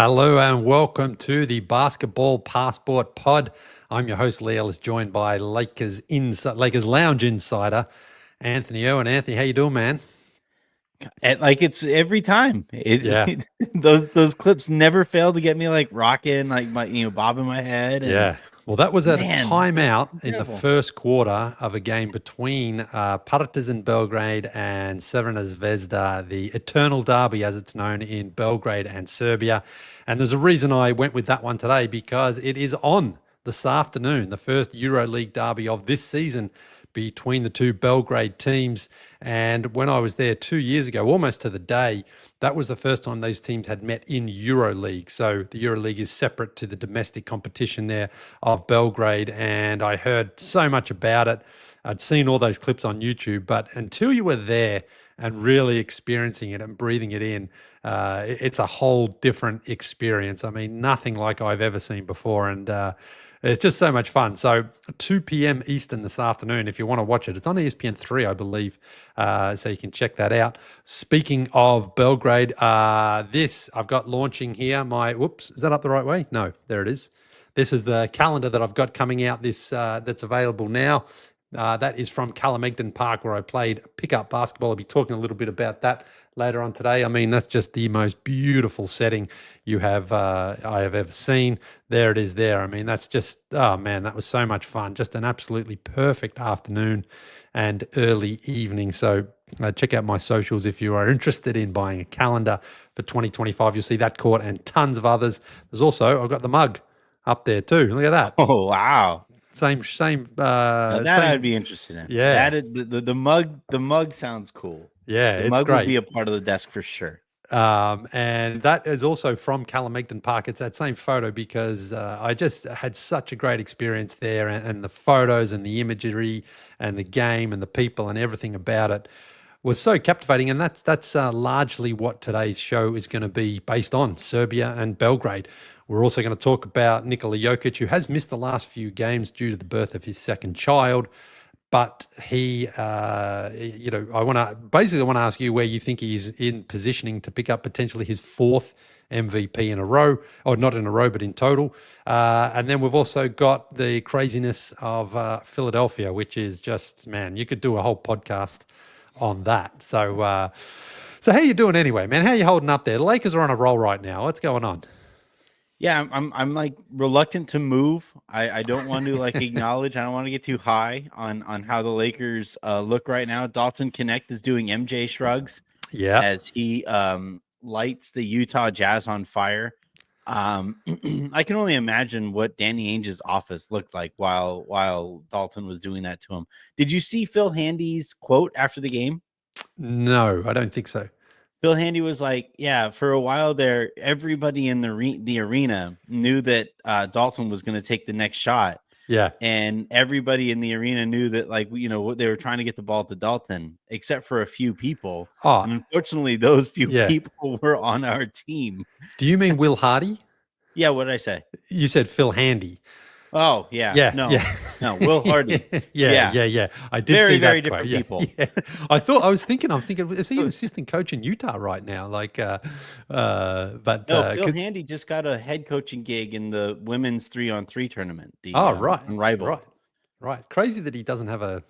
Hello and welcome to the Basketball Passport Pod. I'm your host, Leigh, joined by Lakers Lounge insider, Anthony Owen. Anthony, how you doing, man? It's every time. Yeah. Those clips never fail to get me like rocking, like my bobbing my head. And Yeah. Well, that was at a man, timeout in the incredible. first quarter of a game between Partizan Belgrade and Crvena Zvezda, the Eternal Derby, as it's known in Belgrade and Serbia. And there's a reason I went with that one today, because it is on this afternoon, the first EuroLeague derby of this season between the two Belgrade teams. And when I was there 2 years ago, almost to the day, that was the first time those teams had met in EuroLeague. So the EuroLeague is separate to the domestic competition there of Belgrade. And I heard so much about it. I'd seen all those clips on YouTube, but until you were there and really experiencing it and breathing it in, it's a whole different experience. I mean, nothing like I've ever seen before. And it's just so much fun. So 2 p.m. Eastern this afternoon, if you want to watch it. It's on ESPN3, I believe, so you can check that out. Speaking of Belgrade, this I've got launching here. Whoops, is that up the right way? No, there it is. This is the calendar that I've got coming out that's available now. That is from Calamigdon Park, where I played pickup basketball. I'll be talking a little bit about that later on today. I mean, that's just the most beautiful setting I have ever seen. There it is there. I mean, that's just, oh man, that was so much fun. Just an absolutely perfect afternoon and early evening. So check out my socials if you are interested in buying a calendar for 2025. You'll see that court and tons of others. There's also, I've got the mug up there too. Look at that. Oh wow. Same. I'd be interested in. Yeah. The mug sounds cool. Yeah, the it's mug great. Will be a part of the desk for sure. And that is also from Calamigdon Park. It's that same photo because I just had such a great experience there, and the photos and the imagery and the game and the people and everything about it was so captivating. And that's largely what today's show is going to be based on, Serbia and Belgrade. We're also going to talk about Nikola Jokic, who has missed the last few games due to the birth of his second child. But he, I want to ask you where you think he's in positioning to pick up potentially his fourth MVP in a row, or not in a row, but in total. And then we've also got the craziness of Philadelphia, which is just, man, you could do a whole podcast on that. So how you doing anyway, man? How you holding up there? The Lakers are on a roll right now. What's going on? Yeah, I'm like reluctant to move. I don't want to acknowledge. I don't want to get too high on how the Lakers look right now. Dalton Connect is doing MJ shrugs. Yeah, as he lights the Utah Jazz on fire. I can only imagine what Danny Ainge's office looked like while Dalton was doing that to him. Did you see Phil Handy's quote after the game? No, I don't think so. Phil Handy was like, yeah, for a while there, everybody in the arena knew that Dalton was going to take the next shot. Yeah. And everybody in the arena knew that, they were trying to get the ball to Dalton, except for a few people. Oh. And unfortunately, those few people were on our team. Do you mean Will Hardy? Yeah, what did I say? You said Phil Handy. Oh, yeah. No, Will Hardy. Yeah. I did very, see that. Very different people. Yeah. I'm thinking, is he an assistant coach in Utah right now? Phil Handy just got a head coaching gig in the women's 3-on-3 tournament. Right. Unrivaled. Right. Crazy that he doesn't have a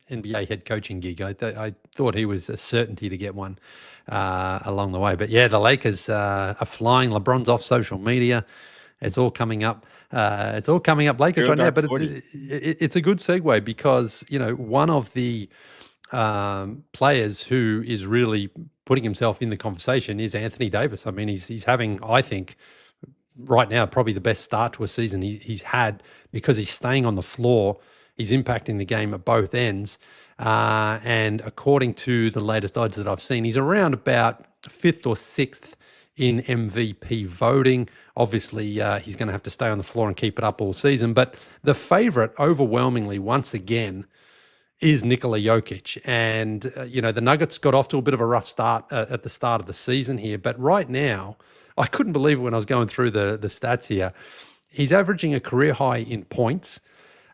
NBA head coaching gig. I thought he was a certainty to get one along the way. But yeah, the Lakers are flying. LeBron's off social media. It's all coming up. Lakers right now. But it's a good segue because, one of the players who is really putting himself in the conversation is Anthony Davis. I mean, he's having, I think, right now, probably the best start to a season he's had because he's staying on the floor. He's impacting the game at both ends. And according to the latest odds that I've seen, he's around about 5th or 6th in MVP voting. Obviously, he's going to have to stay on the floor and keep it up all season. But the favorite, overwhelmingly, once again, is Nikola Jokic. And, the Nuggets got off to a bit of a rough start at the start of the season here. But right now, I couldn't believe it when I was going through the stats here. He's averaging a career high in points.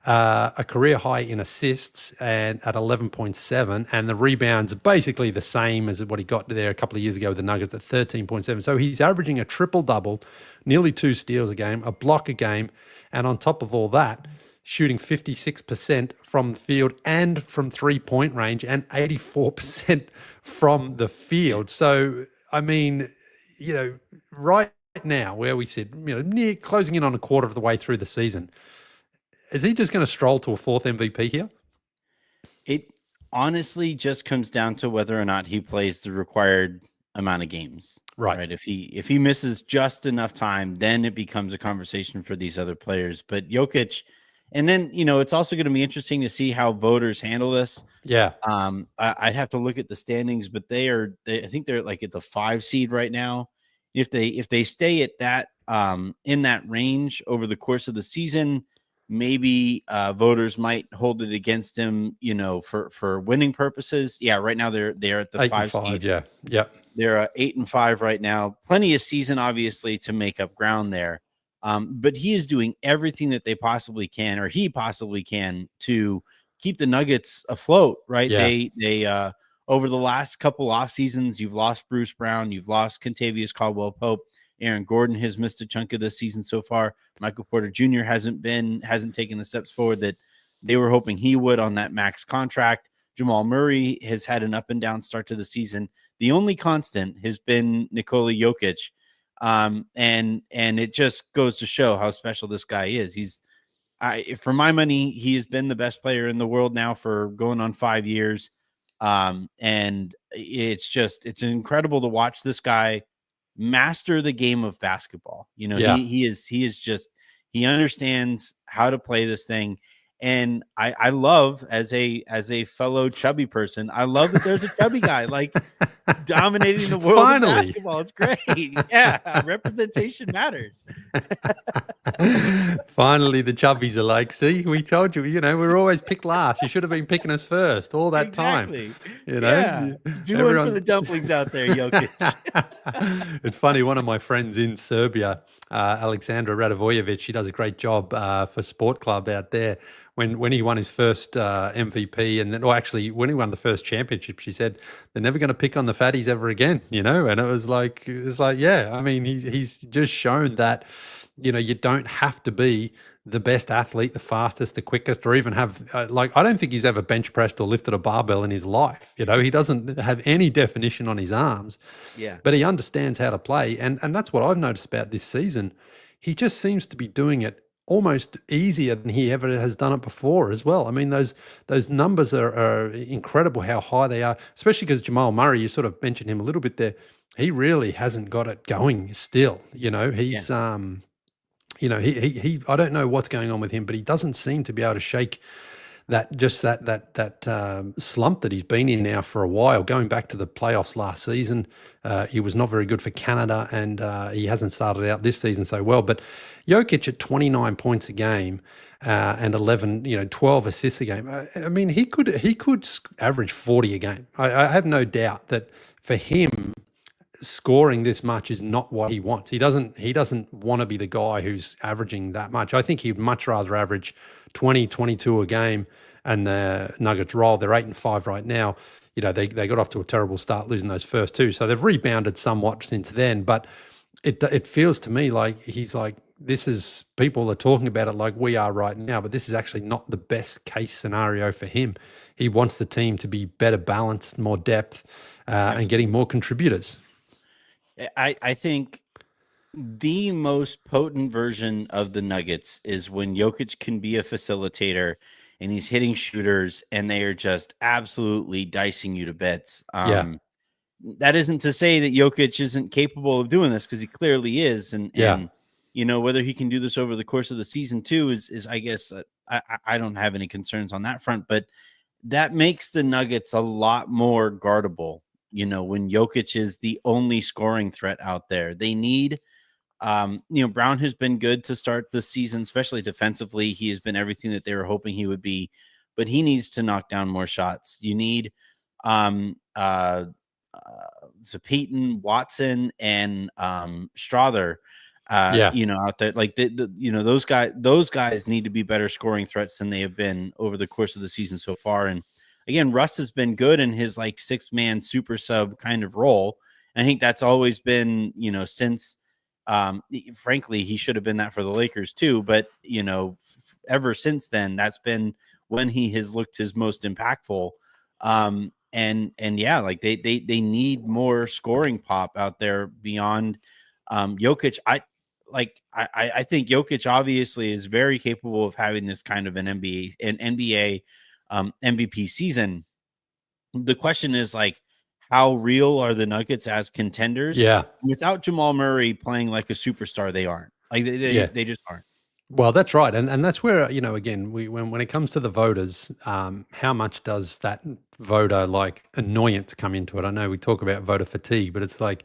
a career high in assists and at 11.7, and the rebounds are basically the same as what he got there a couple of years ago with the Nuggets at 13.7. So he's averaging a triple-double, nearly 2 steals a game, a block a game, and on top of all that, shooting 56% from the field and from three-point range and 84% from the field. So, I mean, right now where we sit, near closing in on a quarter of the way through the season, is he just going to stroll to a 4th MVP here? It honestly just comes down to whether or not he plays the required amount of games. Right. If he misses just enough time, then it becomes a conversation for these other players. But Jokic, and then it's also going to be interesting to see how voters handle this. Yeah. I'd have to look at the standings, but I think they're like at the 5 seed right now. If they stay at that in that range over the course of the season, maybe voters might hold it against him, for winning purposes. Yeah, right now they're at the 5 seed. Yeah, yep. They're 8-5 right now. Plenty of season, obviously, to make up ground there. But he is doing everything that he possibly can to keep the Nuggets afloat. Right? Yeah. They over the last couple off seasons, you've lost Bruce Brown, you've lost Kentavious Caldwell-Pope. Aaron Gordon has missed a chunk of this season so far. Michael Porter Jr. hasn't taken the steps forward that they were hoping he would on that max contract. Jamal Murray has had an up and down start to the season. The only constant has been Nikola Jokic. And it just goes to show how special this guy is. For my money, he has been the best player in the world now for going on 5 years. And it's incredible to watch this guy master the game of basketball. He understands how to play this thing. And I love, as a fellow chubby person, I love that there's a chubby guy like dominating the world of basketball. It's great. Yeah, representation matters. Finally, the chubbies are like, see, we told you, we're always picked last. You should have been picking us first all that time. Yeah. Do one for the dumplings out there, Jokic. It's funny, one of my friends in Serbia, Alexandra Radivojevic, she does a great job for Sport Club out there. When he won his first MVP, and then, actually, when he won the first championship, she said they're never going to pick on the fatties ever again, and it was like, yeah, I mean, he's just shown that, you don't have to be the best athlete, the fastest, the quickest, or even have I don't think he's ever bench pressed or lifted a barbell in his life. He doesn't have any definition on his arms. Yeah, but he understands how to play, and that's what I've noticed about this season. He just seems to be doing it almost easier than he ever has done it before as well. I mean, those numbers are incredible how high they are, especially because Jamal Murray, you sort of mentioned him a little bit there. He really hasn't got it going still. He's he I don't know what's going on with him, but he doesn't seem to be able to shake that slump that he's been in now for a while. Going back to the playoffs last season, he was not very good for Canada, and he hasn't started out this season so well. But Jokic at 29 points a game and 12 assists a game. I mean, he could average 40 a game. I have no doubt that for him, scoring this much is not what he wants. He doesn't want to be the guy who's averaging that much. I think he'd much rather average 20, 22 a game, and the Nuggets roll. They're 8-5 right now. They got off to a terrible start, losing those first 2. So they've rebounded somewhat since then, but it feels to me like he's like, this is, people are talking about it like we are right now, but this is actually not the best case scenario for him. He wants the team to be better balanced, more depth, and getting more contributors. I think the most potent version of the Nuggets is when Jokic can be a facilitator and he's hitting shooters and they are just absolutely dicing you to bits. That isn't to say that Jokic isn't capable of doing this, because he clearly is. And whether he can do this over the course of the season too is I guess I don't have any concerns on that front, but that makes the Nuggets a lot more guardable. When Jokic is the only scoring threat out there, they need, Brown has been good to start the season, especially defensively. He has been everything that they were hoping he would be, but he needs to knock down more shots. You need, Zapitin, Watson, and Strother Yeah. Out there. Like those guys need to be better scoring threats than they have been over the course of the season so far. And again, Russ has been good in his like 6-man super sub kind of role. I think that's always been, since frankly, he should have been that for the Lakers too. But, ever since then, that's been when he has looked his most impactful. And yeah, like they need more scoring pop out there beyond Jokic. I think Jokic obviously is very capable of having this kind of an NBA MVP season. The question is like, how real are the Nuggets as contenders? Yeah. Without Jamal Murray playing like a superstar, they aren't. Like they just aren't. Well, that's right, and that's where again when it comes to the voters, how much does that voter like annoyance come into it? I know we talk about voter fatigue, but it's like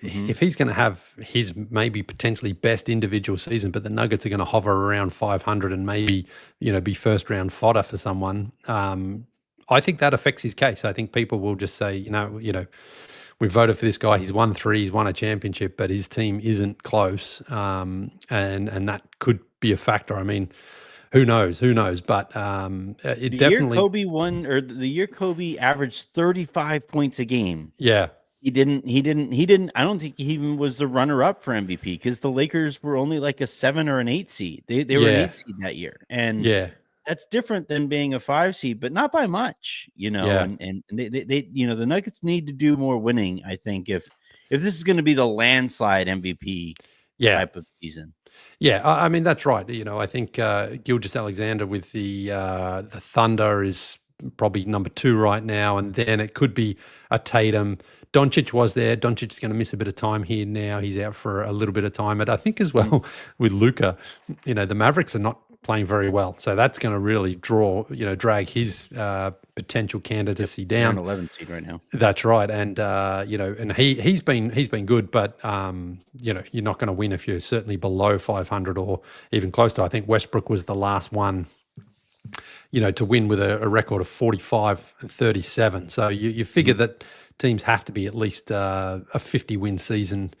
if he's going to have his maybe potentially best individual season, but the Nuggets are going to hover around 500 and maybe be first round fodder for someone. I think that affects his case. I think people will just say, we voted for this guy. He's won 3. He's won a championship, but his team isn't close, and that could be a factor. I mean, who knows? But it the definitely. Year Kobe won, or the year Kobe averaged 35 points a game. Yeah. He didn't. I don't think he even was the runner-up for MVP because the Lakers were only like a 7 or an 8 seed. They were an 8 seed that year, and that's different than being a 5 seed, but not by much. And they the Nuggets need to do more winning. I think if this is going to be the landslide MVP type of season. Yeah, I mean that's right. I think Gilgeous-Alexander with the Thunder is probably number 2 right now, and then it could be a Tatum. Doncic was there. Doncic is going to miss a bit of time here now. He's out for a little bit of time. But I think as well with Luka, the Mavericks are not playing very well. So that's going to really drag his potential candidacy down. 11 seed right now. That's right. And, and he's been good, but, you're not going to win if you're certainly below 500 or even close to. I think Westbrook was the last one, to win with a record of 45 and 37. So you figure that teams have to be at least a 50-win season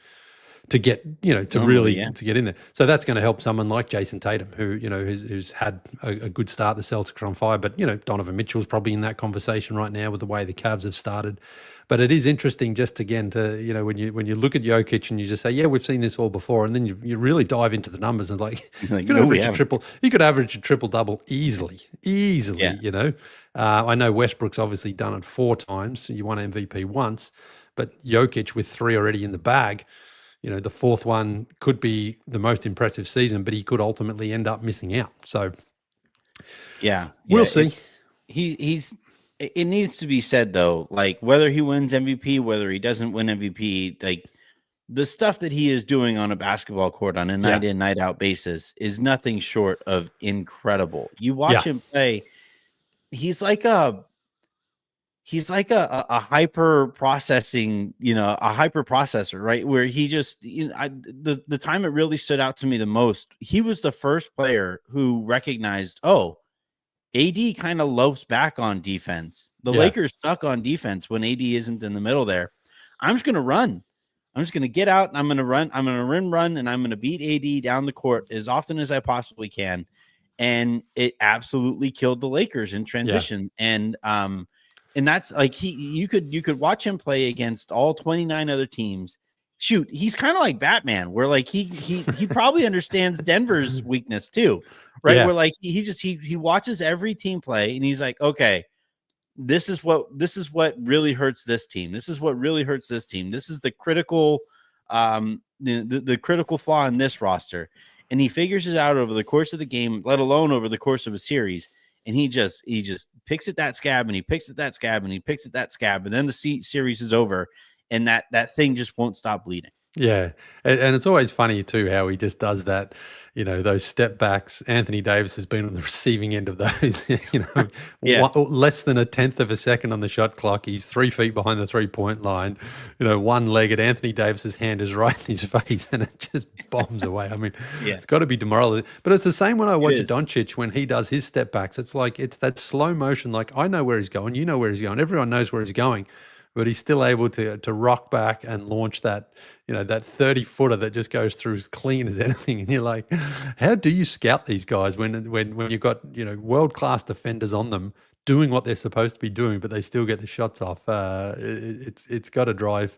to get, to get in there. So that's going to help someone like Jason Tatum, who, who's had a good start. The Celtics are on fire, but, Donovan Mitchell's probably in that conversation right now with the way the Cavs have started. But it is interesting just again to, when you look at Jokic and you just say, yeah, we've seen this all before. And then you really dive into the numbers and he could average a triple double easily, I know Westbrook's obviously done it 4 times. You won MVP once, but Jokic with 3 already in the bag, the 4th one could be the most impressive season, but he could ultimately end up missing out. So we'll see. It needs to be said though, like whether he wins MVP, whether he doesn't win MVP, like the stuff that he is doing on a basketball court on a night in, night out basis is nothing short of incredible. You watch him play, he's like a hyper processing, a hyper processor, right? Where he just, the time it really stood out to me the most, he was the first player who recognized, AD kind of loafs back on defense. The Lakers suck on defense when AD isn't in the middle there. I'm just going to run. I'm just going to get out and I'm going to run. I'm going to run, and I'm going to beat AD down the court as often as I possibly can. And it absolutely killed the Lakers in transition. And that's like you could watch him play against all 29 other teams. Shoot, he's kind of like Batman, where like he probably understands Denver's weakness too, right? Where like he watches every team play and he's like, okay, this is what really hurts this team. This is what really hurts this team. This is the critical the critical flaw in this roster. And he figures it out over the course of the game, let alone over the course of a series. And he just picks at that scab, and he picks at that scab, and he picks at that scab, and then the series is over, and that thing just won't stop bleeding. Yeah, and it's always funny too how he just does that. Those step backs. Anthony Davis has been on the receiving end of those. Less than a 1/10 of a second on the shot clock. He's 3 feet behind the 3-point line. One-legged. Anthony Davis's hand is right in his face, and it just bombs away. I mean, it's got to be demoralizing. But it's the same when I watch Doncic when he does his step backs. It's like it's that slow motion. Like I know where he's going. You know where he's going. Everyone knows where he's going. but he's still able to rock back and launch that, that 30-footer that just goes through as clean as anything. And you're like, how do you scout these guys when you've got, world-class defenders on them doing what they're supposed to be doing, but they still get the shots off? It's got to drive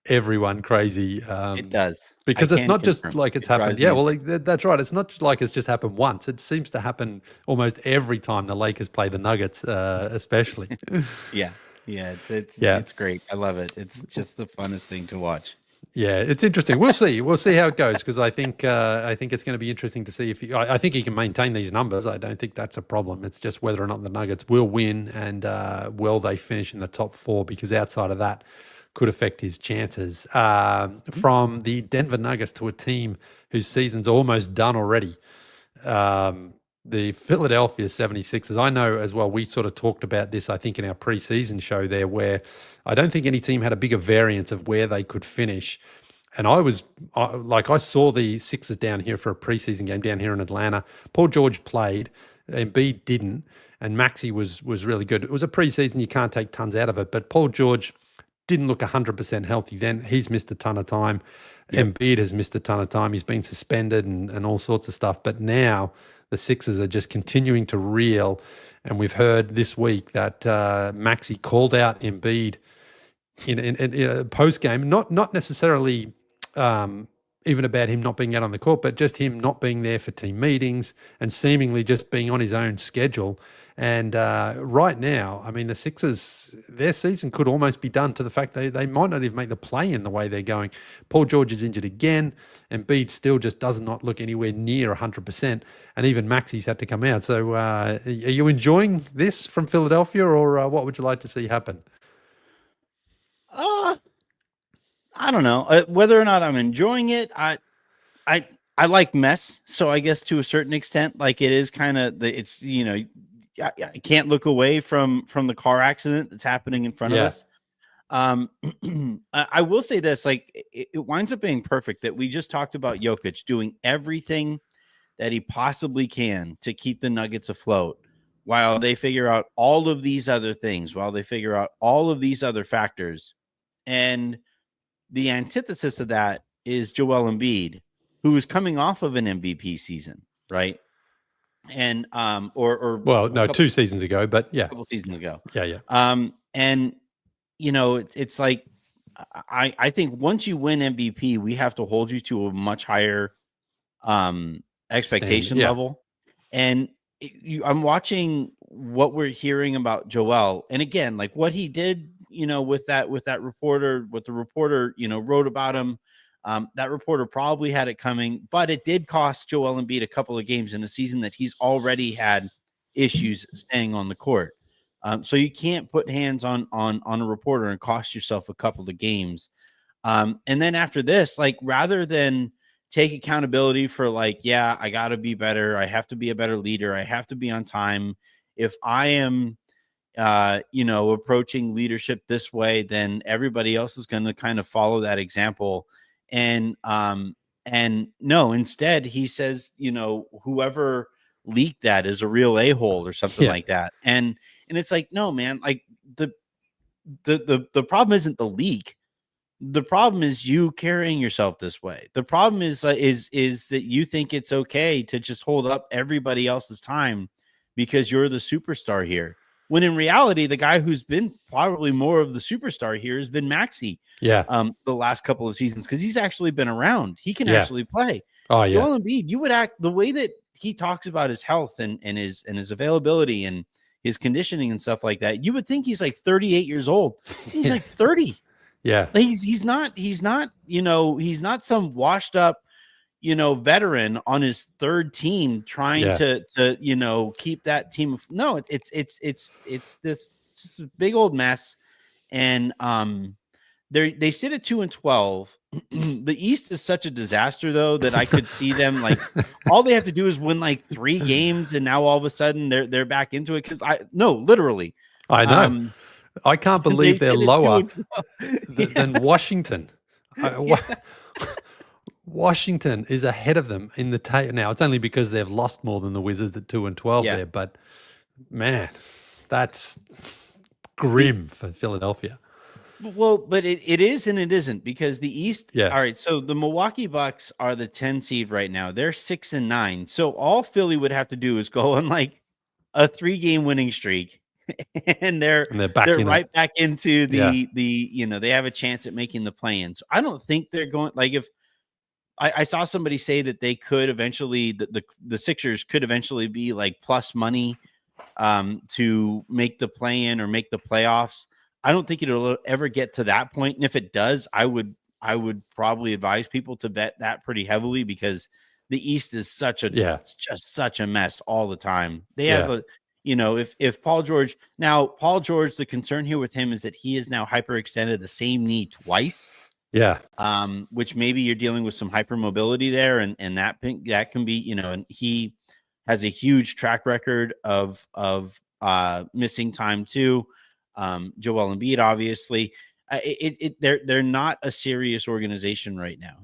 everyone crazy. It does, because it's not just like it's happened. Yeah, well, that's right. It's not just like it's just happened once. It seems to happen almost every time the Lakers play the Nuggets, especially. Yeah, it's great. I love it. It's just the funnest thing to watch. Yeah, it's interesting. We'll see how it goes, because I think it's going to be interesting to see if I think he can maintain these numbers. I don't think that's a problem. It's just whether or not the Nuggets will win, and will they finish in the top 4, because outside of that could affect his chances. From the Denver Nuggets to a team whose season's almost done already, the Philadelphia 76ers. I know as well, we sort of talked about this, I think, in our preseason show there, where I don't think any team had a bigger variance of where they could finish. And I saw the Sixers down here for a preseason game down here in Atlanta. Paul George played, Embiid didn't, and Maxey was really good. It was a preseason, you can't take tons out of it, but Paul George didn't look 100% healthy then. He's missed a ton of time. Yep. Embiid has missed a ton of time. He's been suspended and all sorts of stuff. But now the Sixers are just continuing to reel. And we've heard this week that Maxey called out Embiid in post-game, not necessarily even about him not being out on the court, but just him not being there for team meetings and seemingly just being on his own schedule. And right now, I mean, the Sixers, their season could almost be done to the fact they might not even make the play-in the way they're going. Paul George is injured again, and Embiid still just does not look anywhere near 100%, and even Maxey's had to come out. So are you enjoying this from Philadelphia, or what would you like to see happen? I don't know. Whether or not I'm enjoying it, I like mess, so I guess to a certain extent, like it is kind of it's I can't look away from the car accident that's happening in front of us. I will say this, like it winds up being perfect that we just talked about Jokic doing everything that he possibly can to keep the Nuggets afloat while they figure out all of these other things, while they figure out all of these other factors. And the antithesis of that is Joel Embiid, who is coming off of an MVP season, right? And no, 2 seasons ago, but yeah, a couple seasons ago. Yeah. And it's like I think once you win MVP, we have to hold you to a much higher expectation level. And I'm watching what we're hearing about Joel, and again, like what he did, with that reporter, what the reporter wrote about him. That reporter probably had it coming, but it did cost Joel Embiid a couple of games in a season that he's already had issues staying on the court. So you can't put hands on a reporter and cost yourself a couple of games. And then after this, like rather than take accountability for like, yeah, I got to be better. I have to be a better leader. I have to be on time. If I am, approaching leadership this way, then everybody else is going to kind of follow that example. And no, instead he says, whoever leaked that is a real a-hole or something like that. And it's like, no, man, like the problem isn't the leak. The problem is you carrying yourself this way. The problem is that you think it's okay to just hold up everybody else's time because you're the superstar here. When in reality, the guy who's been probably more of the superstar here has been Maxey. Yeah. The last couple of seasons, because he's actually been around. He can actually play. Oh yeah. Joel Embiid, you would act the way that he talks about his health and his availability and his conditioning and stuff like that. You would think he's like 38 years old. He's like 30. Yeah. He's not some washed up, veteran on his third team trying to keep that team. No, it's this big old mess. And they sit at 2-12. The East is such a disaster though, that I could see them like all they have to do is win like 3 games. And now all of a sudden they're back into it. Literally. I know. I can't believe they're lower than Washington. Washington is ahead of them in the table. Now, it's only because they've lost more than the Wizards at 2-12 there. But, man, that's grim for Philadelphia. Well, but it is and it isn't, because the East. Yeah. All right. So the Milwaukee Bucks are the 10 seed right now. They're 6-9. So all Philly would have to do is go on like a 3-game winning streak, and they're back in right it. back into Yeah. they have a chance at making the play-in. So I don't think they're going, like, if I saw somebody say that they could eventually, the Sixers could eventually be like plus money to make the play-in or make the playoffs. I don't think it'll ever get to that point. And if it does, I would probably advise people to bet that pretty heavily, because the East is it's just such a mess all the time. They have if Paul George, the concern here with him is that he is now hyperextended the same knee twice. Yeah. Which maybe you're dealing with some hypermobility there, and that can be, and he has a huge track record of missing time too. Joel Embiid, obviously, they're not a serious organization right now,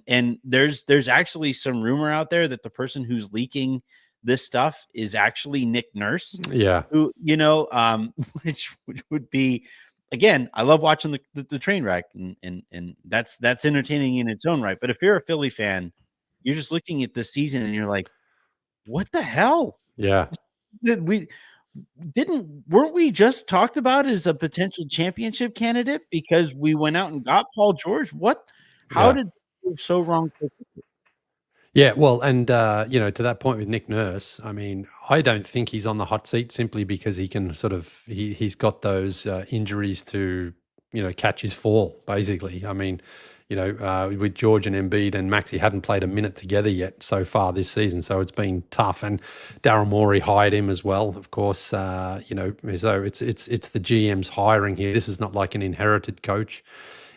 and there's actually some rumor out there that the person who's leaking this stuff is actually Nick Nurse. Yeah. Who, which would be, again, I love watching the train wreck, and that's entertaining in its own right. But if you're a Philly fan, you're just looking at this season and you're like, what the hell? Yeah. Weren't we just talked about as a potential championship candidate because we went out and got Paul George? How did it go so wrong? Yeah, well, and to that point with Nick Nurse, I mean, I don't think he's on the hot seat simply because he can he's got those injuries to catch his fall, basically. I mean, with George and Embiid and Maxey hadn't played a minute together yet so far this season, so it's been tough. And Daryl Morey hired him as well, of course. So it's the GM's hiring here. This is not like an inherited coach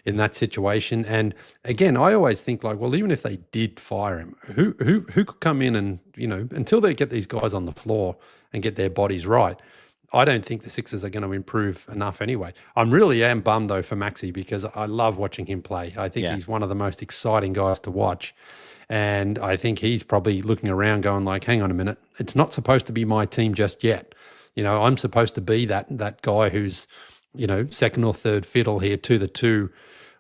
in that situation. And again, I always think like, well, even if they did fire him, who could come in and until they get these guys on the floor and get their bodies right, I don't think the Sixers are going to improve enough anyway. I really am bummed though for Maxey, because I love watching him play. I think he's one of the most exciting guys to watch. And I think he's probably looking around going like, hang on a minute, it's not supposed to be my team just yet. I'm supposed to be that guy who's, second or third fiddle here to the two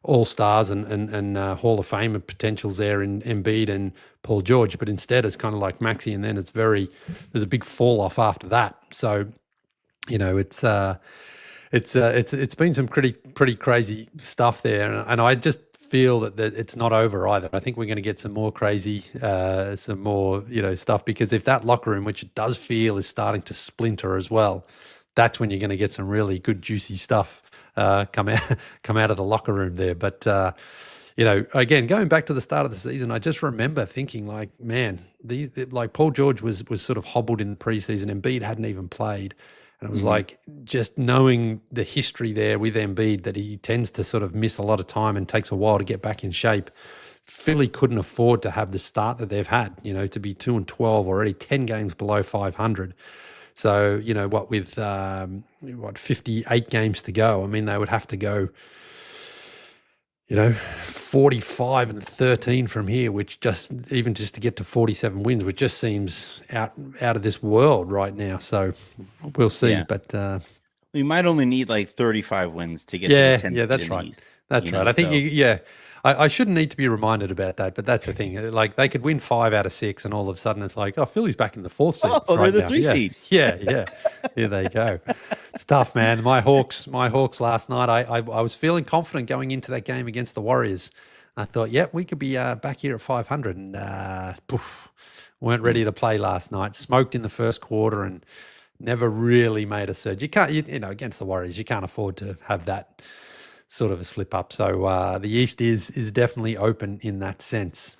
all-stars and Hall of Fame potentials there in Embiid and Paul George. But instead it's kind of like Maxey, and then there's a big fall off after that. So, it's been some pretty crazy stuff there, and I just feel that it's not over either. I think we're going to get some more crazy, some more stuff, because if that locker room, which it does feel is starting to splinter as well, that's when you're going to get some really good juicy stuff come out of the locker room there. But again, going back to the start of the season, I just remember thinking like, man, like Paul George was sort of hobbled in the preseason. Embiid hadn't even played. And it was like, just knowing the history there with Embiid, that he tends to sort of miss a lot of time and takes a while to get back in shape. Philly couldn't afford to have the start that they've had, to be 2-12 already, 10 games below 500. So, with 58 games to go, I mean, they would have to go, 45-13 from here, which just to get to 47 wins, which just seems out of this world right now. So we'll see. Yeah. But we might only need like 35 wins to get to the 10th. Yeah, that's right. That's right. I think I shouldn't need to be reminded about that, but that's the thing. Like, they could win 5 out of 6, and all of a sudden it's like, oh, Philly's back in the 4th seed. Oh, they're the 3 seed. Yeah. Here they go. It's tough, man. My Hawks last night, I was feeling confident going into that game against the Warriors. I thought, yep, we could be back here at 500, and weren't ready to play last night. Smoked in the first quarter and never really made a surge. You can't, against the Warriors, you can't afford to have that sort of a slip up. So the East is definitely open in that sense.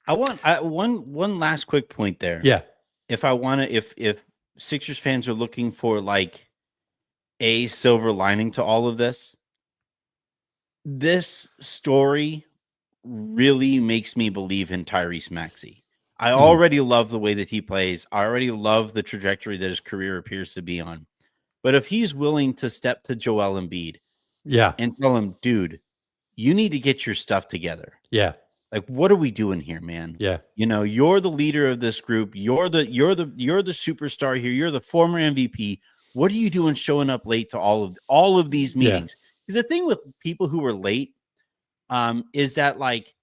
I want one last quick point there. Yeah. If Sixers fans are looking for like a silver lining to all of this, this story really makes me believe in Tyrese Maxey. I already love the way that he plays. I already love the trajectory that his career appears to be on. But if he's willing to step to Joel Embiid, and tell him, dude, you need to get your stuff together. Yeah. Like, what are we doing here, man? Yeah. You're the leader of this group. You're the superstar here. You're the former MVP. What are you doing showing up late to all of these meetings? the thing with people who are late is that like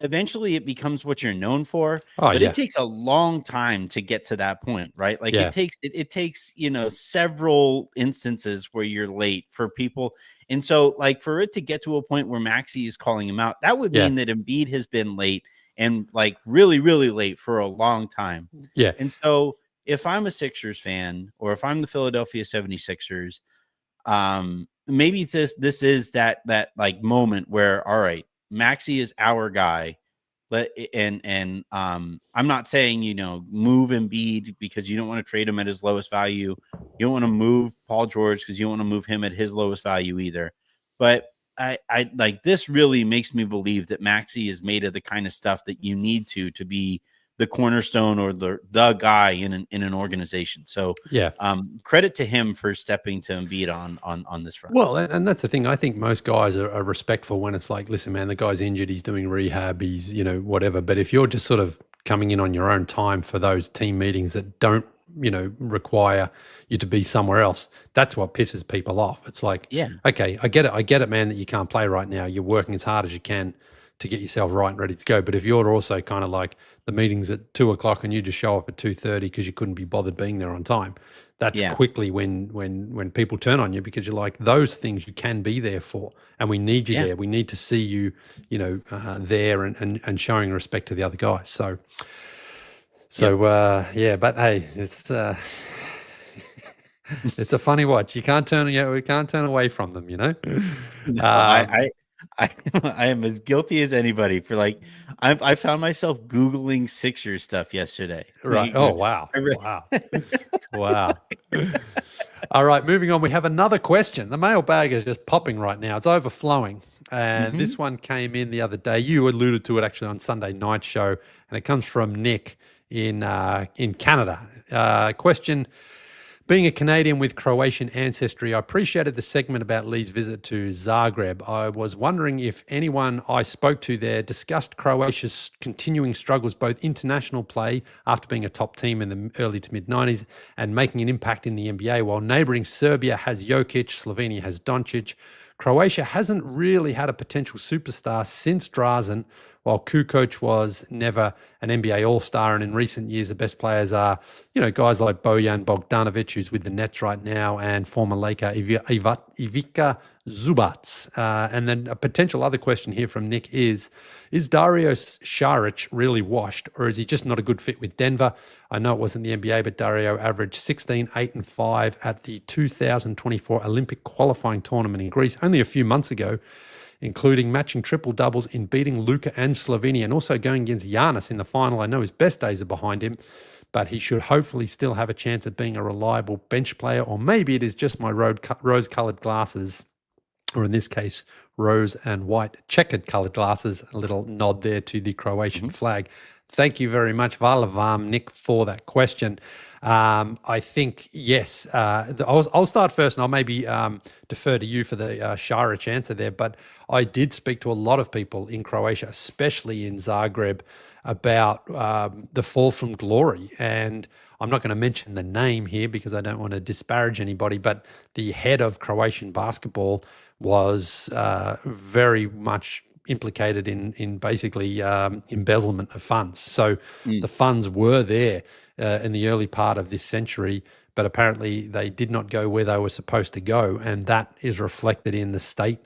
eventually it becomes what you're known for, Oh, but yeah. it takes a long time to get to that point, right? Like Yeah. it takes, several instances where you're late for people. And so like for it to get to a point where Maxey is calling him out, that would Yeah. mean that Embiid has been late and like really, really late for a long time. Yeah. And so if I'm a Sixers fan or if I'm the Philadelphia 76ers, maybe this is that like moment where, all right, Maxey is our guy. I'm not saying, move Embiid because you don't want to trade him at his lowest value. You don't want to move Paul George because you don't want to move him at his lowest value either. But I like this really makes me believe that Maxey is made of the kind of stuff that you need to be the cornerstone or the guy in an organization. So Yeah. credit to him for stepping to Embiid on this front. Well, and that's the thing. I think most guys are respectful when it's like, listen, man, the guy's injured, he's doing rehab, he's, whatever. But if you're just sort of coming in on your own time for those team meetings that don't, require you to be somewhere else, that's what pisses people off. It's like, Yeah. okay, I get it, man, that you can't play right now. You're working as hard as you can to get yourself right and ready to go. But if you're also kind of like the meeting's at 2:00 and you just show up at 2:30 because you couldn't be bothered being there on time, that's quickly when people turn on you, because you're like, those things you can be there for, and we need you there. We need to see you, there and showing respect to the other guys. So but hey, it's it's a funny watch. We can't turn away from them, No, I am as guilty as anybody for like I found myself Googling Sixers stuff yesterday. Right. Oh, wow. Wow. All right, moving on. We have another question. The mailbag is just popping right now. It's overflowing. And this one came in the other day. You alluded to it actually on Sunday night show, and it comes from Nick in Canada. Question: being a Canadian with Croatian ancestry, I appreciated the segment about Leigh's visit to Zagreb. I was wondering if anyone I spoke to there discussed Croatia's continuing struggles, both international play after being a top team in the early to mid-90s and making an impact in the NBA, while neighbouring Serbia has Jokic, Slovenia has Doncic. Croatia hasn't really had a potential superstar since Drazen, while Kukoc was never an NBA All-Star, and in recent years the best players are, guys like Bojan Bogdanovic, who's with the Nets right now, and former Laker Ivica Zubac. And then a potential other question here from Nick is Dario Saric really washed, or is he just not a good fit with Denver? I know it wasn't the NBA, but Dario averaged 16, 8, and 5 at the 2024 Olympic qualifying tournament in Greece only a few months ago, including matching triple doubles in beating Luka and Slovenia, and also going against Giannis in the final. I know his best days are behind him, but he should hopefully still have a chance at being a reliable bench player, or maybe it is just my rose-colored glasses, or in this case, rose and white checkered colored glasses. A little nod there to the Croatian flag. Thank you very much, Hvala vam, Nick, for that question. I think, yes, I'll start first, and I'll maybe defer to you for the Šarić answer there. But I did speak to a lot of people in Croatia, especially in Zagreb, about the fall from glory. And I'm not going to mention the name here because I don't want to disparage anybody, but the head of Croatian basketball was very much implicated in basically embezzlement of funds. So the funds were there in the early part of this century, but apparently they did not go where they were supposed to go. And that is reflected in the state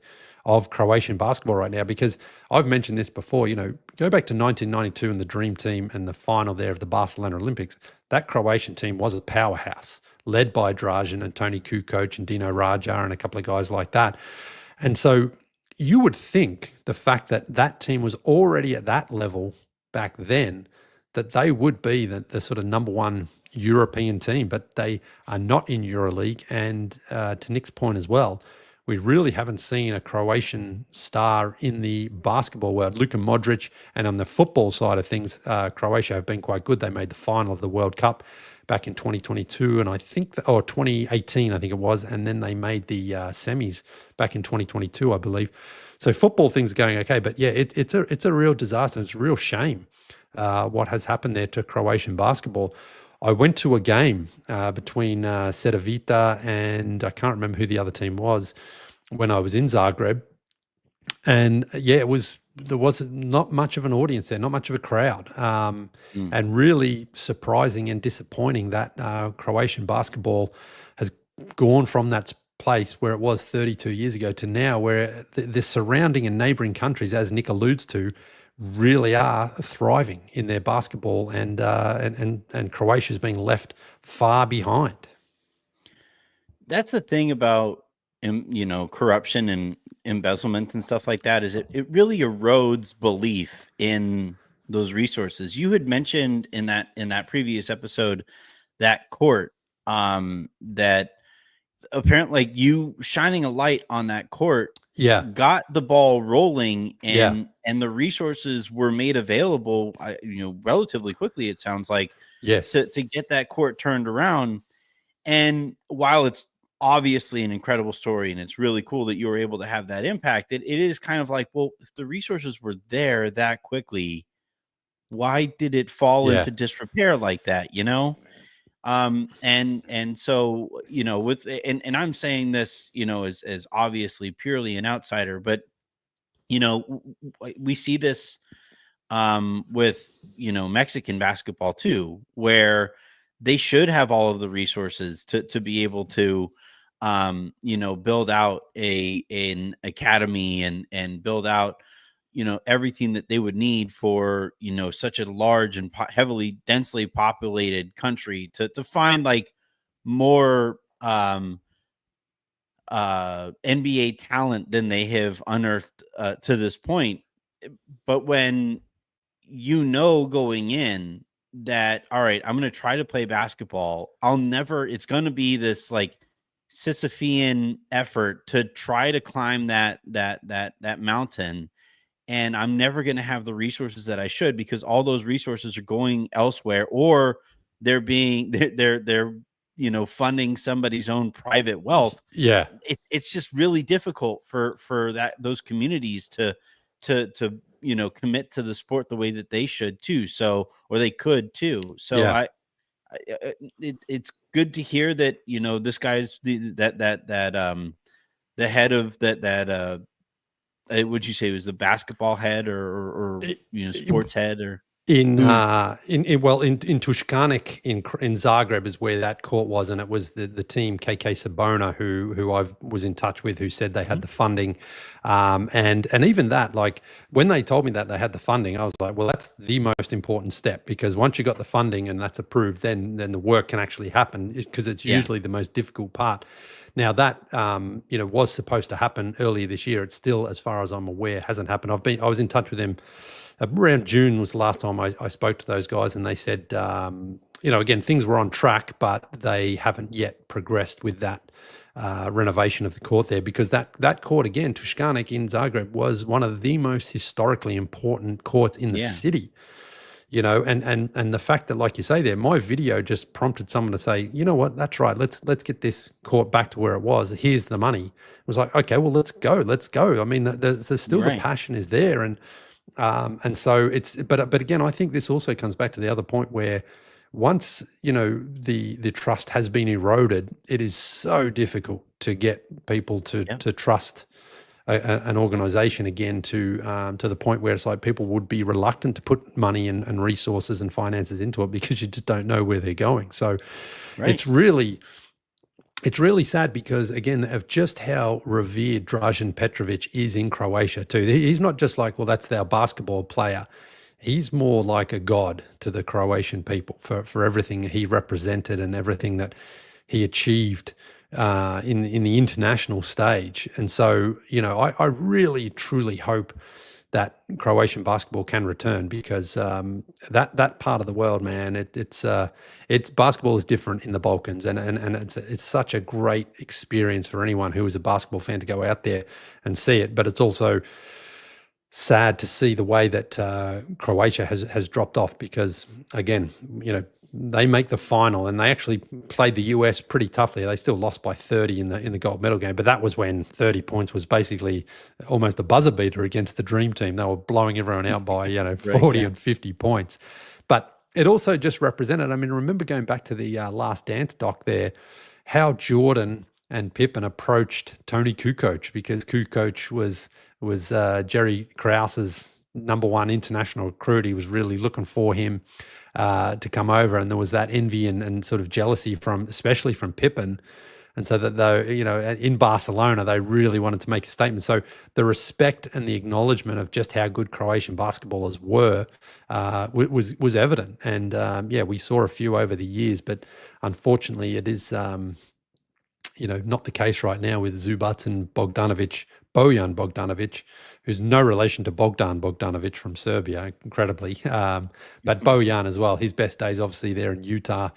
of Croatian basketball right now, because I've mentioned this before, go back to 1992 and the Dream Team and the final there of the Barcelona Olympics. That Croatian team was a powerhouse, led by Dražen and Toni Kukoc and Dino Raja and a couple of guys like that. And so you would think the fact that that team was already at that level back then, that they would be the sort of number one European team, but they are not in EuroLeague. And to Nick's point as well, we really haven't seen a Croatian star in the basketball world. Luka Modric, and on the football side of things, Croatia have been quite good. They made the final of the World Cup back in 2022, and I think, or 2018, I think it was, and then they made the semis back in 2022, I believe. So football things are going okay, but yeah, it's a real disaster. It's a real shame what has happened there to Croatian basketball. I went to a game between Cedevita and I can't remember who the other team was, when I was in Zagreb. And yeah, there was not much of an audience there, not much of a crowd, Mm. and really surprising and disappointing that Croatian basketball has gone from that place where it was 32 years ago to now, where the surrounding and neighbouring countries, as Nick alludes to, really are thriving in their basketball, and Croatia's being left far behind. That's the thing about corruption and embezzlement and stuff like that, is it really erodes belief in those resources. You had mentioned in that previous episode that court, that apparently, like, you shining a light on that court Yeah, got the ball rolling, yeah, and the resources were made available, relatively quickly, it sounds like, yes, to get that court turned around. And while it's obviously an incredible story and it's really cool that you were able to have that impact, it is kind of like, well, if the resources were there that quickly, why did it fall yeah, into disrepair like that, and so, with, and I'm saying this, as obviously purely an outsider, but we see this with Mexican basketball too, where they should have all of the resources to be able to build out an academy, and build out everything that they would need for such a large and heavily densely populated country, to find like more NBA talent than they have unearthed to this point. But when going in that, all right, I'm going to try to play basketball, it's going to be this like Sisyphean effort to try to climb that mountain, and I'm never going to have the resources that I should, because all those resources are going elsewhere, or they're being they're funding somebody's own private wealth. yeah, It's just really difficult for those communities to commit to the sport the way that they should too, or they could too. So yeah. it's good to hear that this guy's the head of that would you say it was the basketball head, or sports head, or In who's in Tuškanic in Zagreb is where that court was, and it was the team KK Sabona who I was in touch with, who said they had the funding, and even that, like, when they told me that they had the funding, I was like, well, that's the most important step, because once you got the funding and that's approved, then the work can actually happen, because it's usually the most difficult part. Now that was supposed to happen earlier this year. It still, as far as I'm aware, hasn't happened. I was in touch with them around June was the last time I spoke to those guys, and they said, again, things were on track, but they haven't yet progressed with that renovation of the court there, because that court, again, Tuškanic in Zagreb, was one of the most historically important courts in the city. And the fact that, like you say there, my video just prompted someone to say, you know what, that's right, let's get this court back to where it was. Here's the money. It was like, okay, well, let's go. I mean, there's still the passion is there, and so it's, but again, I think this also comes back to the other point where once the trust has been eroded, it is so difficult to get people to trust an organization again, to the point where it's like people would be reluctant to put money and resources and finances into it, because you just don't know where they're going. So it's really sad, because, again, of just how revered Dražen Petrovic is in Croatia too. He's not just like, well, that's our basketball player. He's more like a god to the Croatian people for everything he represented and everything that he achieved in the international stage. And so, I really, truly hope that Croatian basketball can return, because that part of the world, man, it's basketball is different in the Balkans, and it's such a great experience for anyone who is a basketball fan to go out there and see it. But it's also sad to see the way that Croatia has dropped off, because, again, they make the final, and they actually played the US pretty toughly. They still lost by 30 in the gold medal game, but that was when 30 points was basically almost a buzzer beater against the dream team. They were blowing everyone out by 40 and 50 points. But it also just represented, I mean, remember going back to the Last Dance doc there, how Jordan and Pippen approached Tony Kukoc, because Kukoc was Jerry Krause's number one international recruit. He was really looking for him to come over, and there was that envy and sort of jealousy especially from Pippen. And so that in Barcelona, they really wanted to make a statement. So the respect and the acknowledgement of just how good Croatian basketballers were was evident. And we saw a few over the years, but unfortunately, it is not the case right now with Zubac and Bojan Bogdanovic, who's no relation to Bogdan Bogdanovic from Serbia, incredibly. But Bojan as well, his best days obviously there in Utah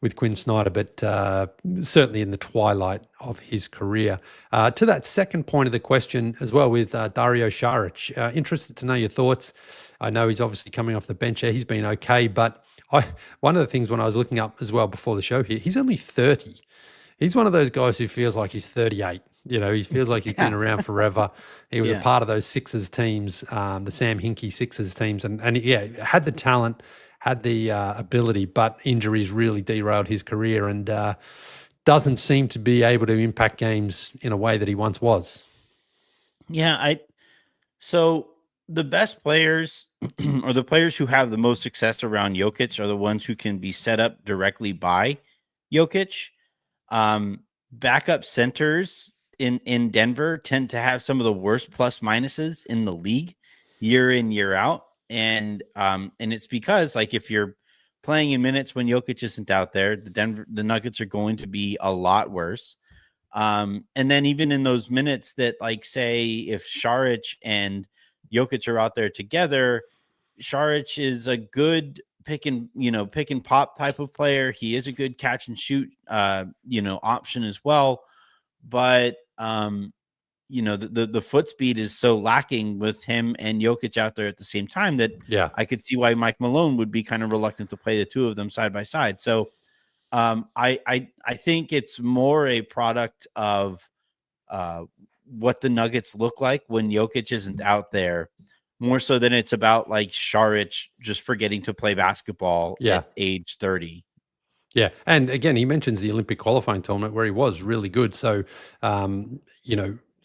with Quinn Snyder, but certainly in the twilight of his career. To that second point of the question as well, with Dario Saric, interested to know your thoughts. I know he's obviously coming off the bench here. He's been okay, but one of the things when I was looking up as well before the show here, he's only 30. He's one of those guys who feels like he's 38. He feels like he's been around forever. He was a part of those Sixers teams, the Sam Hinkie Sixers teams, and had the talent, had the ability, but injuries really derailed his career, and doesn't seem to be able to impact games in a way that he once was. Yeah, so the best players or the players who have the most success around Jokic are the ones who can be set up directly by Jokic. Backup centers in Denver tend to have some of the worst plus minuses in the league year in, year out. And it's because, like, if you're playing in minutes when Jokic isn't out there, the Nuggets are going to be a lot worse. And then even in those minutes that, like, say if Saric and Jokic are out there together, Saric is a good pick and pop type of player. He is a good catch and shoot, option as well. But, the foot speed is so lacking with him and Jokic out there at the same time that I could see why Mike Malone would be kind of reluctant to play the two of them side by side. So I think it's more a product of what the Nuggets look like when Jokic isn't out there, more so than it's about like Saric just forgetting to play basketball at age 30. Yeah. And again, he mentions the Olympic qualifying tournament where he was really good. So,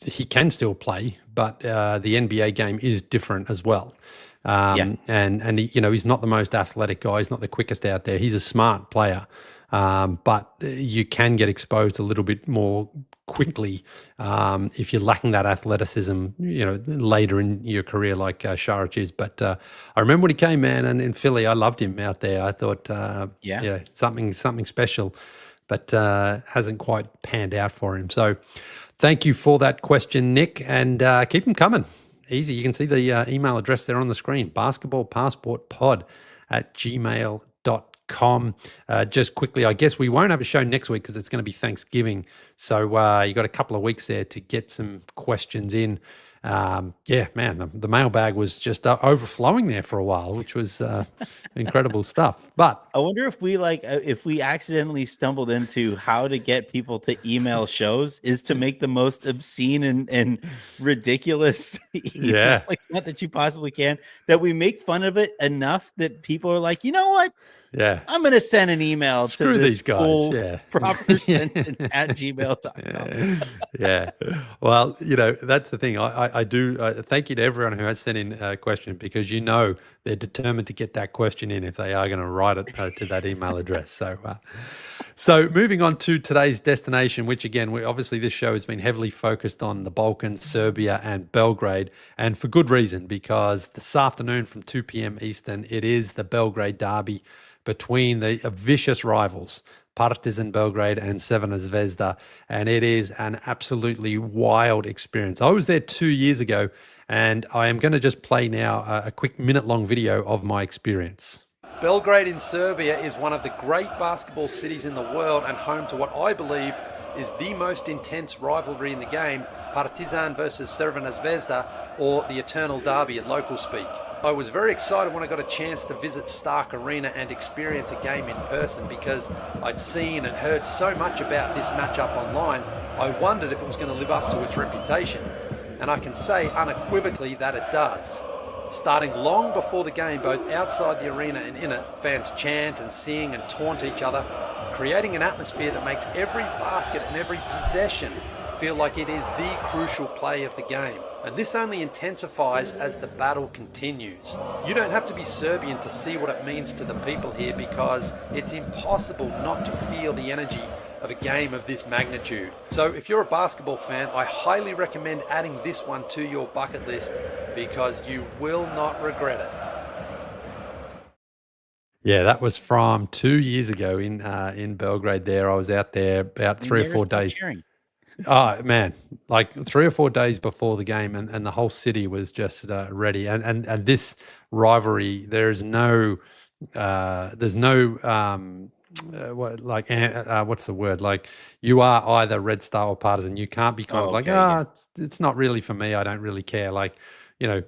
he can still play, but the NBA game is different as well. And he, he's not the most athletic guy. He's not the quickest out there. He's a smart player. But you can get exposed a little bit more quickly if you're lacking that athleticism, later in your career like Saric is. But I remember when he came, man, and in Philly, I loved him out there. I thought, something special, but hasn't quite panned out for him. So thank you for that question, Nick, and keep them coming. Easy. You can see the email address there on the screen, basketballpassportpod@gmail.com. Just quickly, I guess we won't have a show next week because it's going to be Thanksgiving. So you got a couple of weeks there to get some questions in. The mailbag was just overflowing there for a while, which was incredible stuff. But I wonder if we accidentally stumbled into how to get people to email shows is to make the most obscene and ridiculous email like that you possibly can, that we make fun of it enough that people are like, you know what? Yeah, I'm going to send an email to these guys. Proper sentence at gmail.com. Yeah. Well, that's the thing. I do thank you to everyone who has sent in a question, because they're determined to get that question in if they are going to write it to that email address. So moving on to today's destination, which again, obviously this show has been heavily focused on the Balkans, Serbia and Belgrade, and for good reason, because this afternoon from 2 p.m. Eastern, it is the Belgrade Derby between the vicious rivals, Partizan Belgrade and Crvena Zvezda, and it is an absolutely wild experience. I was there 2 years ago, and I am going to just play now a quick minute-long video of my experience. Belgrade in Serbia is one of the great basketball cities in the world and home to what I believe is the most intense rivalry in the game, Partizan versus Crvena Zvezda, or the Eternal Derby in local speak. I was very excited when I got a chance to visit Stark Arena and experience a game in person, because I'd seen and heard so much about this matchup online. I wondered if it was going to live up to its reputation, and I can say unequivocally that it does. Starting long before the game, both outside the arena and in it, fans chant and sing and taunt each other. creating an atmosphere that makes every basket and every possession feel like it is the crucial play of the game. And this only intensifies as the battle continues. You don't have to be Serbian to see what it means to the people here, because it's impossible not to feel the energy of a game of this magnitude. So if you're a basketball fan, I highly recommend adding this one to your bucket list, because you will not regret it. Yeah, that was from 2 years ago in Belgrade there. I was out there about 3 or 4 days. Oh, man, like 3 or 4 days before the game, and the whole city was just ready. And this rivalry, there's no what's the word? Like, you are either Red Star or Partizan. You can't be kind of like, it's not really for me. I don't really care. Like,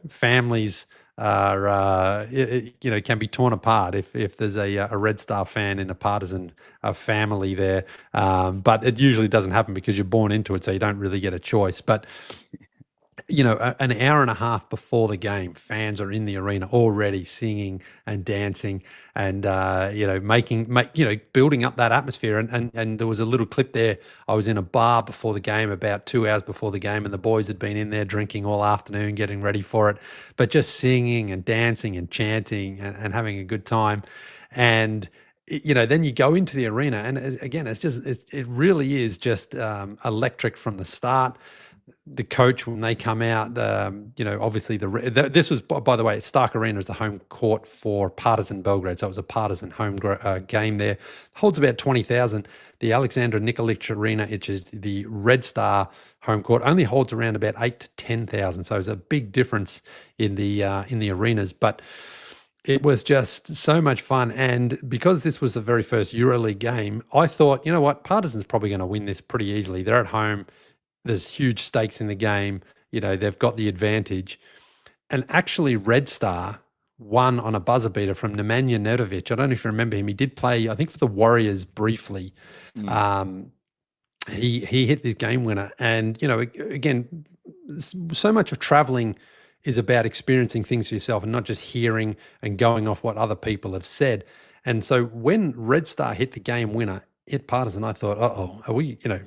families are, can be torn apart if there's a Red Star fan in a Partizan family there. But it usually doesn't happen because you're born into it, so you don't really get a choice. But an hour and a half before the game, fans are in the arena already singing and dancing and, building up that atmosphere. And there was a little clip there. I was in a bar before the game, about 2 hours before the game, and the boys had been in there drinking all afternoon, getting ready for it, but just singing and dancing and chanting and having a good time. And, then you go into the arena, and again, it really is just electric from the start. The coach, when they come out, obviously this was, by the way, Stark Arena is the home court for Partizan Belgrade, so it was a Partizan home game there. Holds about 20,000. The Alexandra Nikolic Arena, which is the Red Star home court, only holds around about 8 to 10,000. So it's a big difference in the arenas, but it was just so much fun. And because this was the very first EuroLeague game, I thought, you know what, Partizan's probably going to win this pretty easily. They're at home. There's huge stakes in the game. They've got the advantage. And actually, Red Star won on a buzzer beater from Nemanja Nedovic. I don't know if you remember him. He did play, I think, for the Warriors briefly. He hit the game winner. And, again, so much of traveling is about experiencing things for yourself and not just hearing and going off what other people have said. And so when Red Star hit the game winner, hit Partizan, I thought, are we, are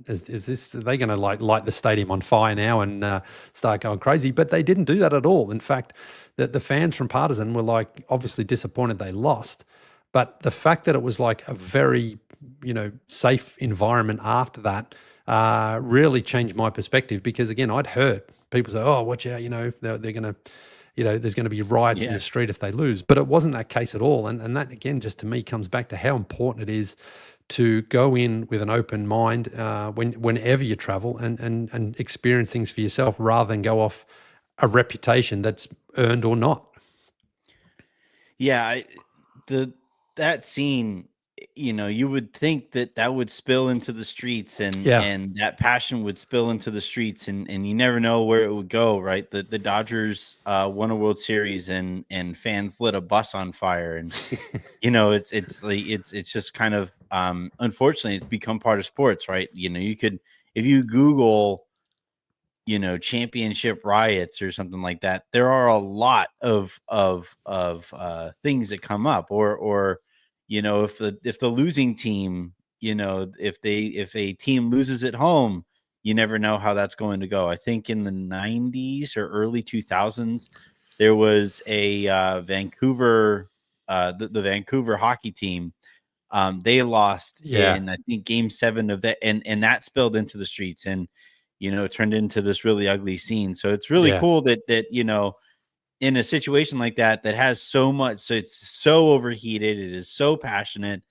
they going to light the stadium on fire now and start going crazy? But they didn't do that at all. In fact, the fans from Partizan were obviously disappointed they lost. But the fact that it was like a very, safe environment after that really changed my perspective, because again, I'd heard people say, oh, watch out, they're going to, there's going to be riots in the street if they lose. But it wasn't that case at all. And that, again, just to me comes back to how important it is to go in with an open mind whenever you travel and experience things for yourself, rather than go off a reputation that's earned or not. Yeah, that scene, you would think that would spill into the streets, and that passion would spill into the streets, and you never know where it would go, right? The Dodgers won a World Series, and fans lit a bus on fire, and it's just kind of unfortunately it's become part of sports, right? You could, if you Google championship riots or something like that, there are a lot of things that come up, or if the losing team, if a team loses at home, you never know how that's going to go. I think in the 90s or early 2000s, there was a Vancouver, the Vancouver hockey team. They lost in, I think, Game 7 of that, and that spilled into the streets, and it turned into this really ugly scene. So it's really cool that in a situation like that has so much, so it's so overheated, it is so passionate,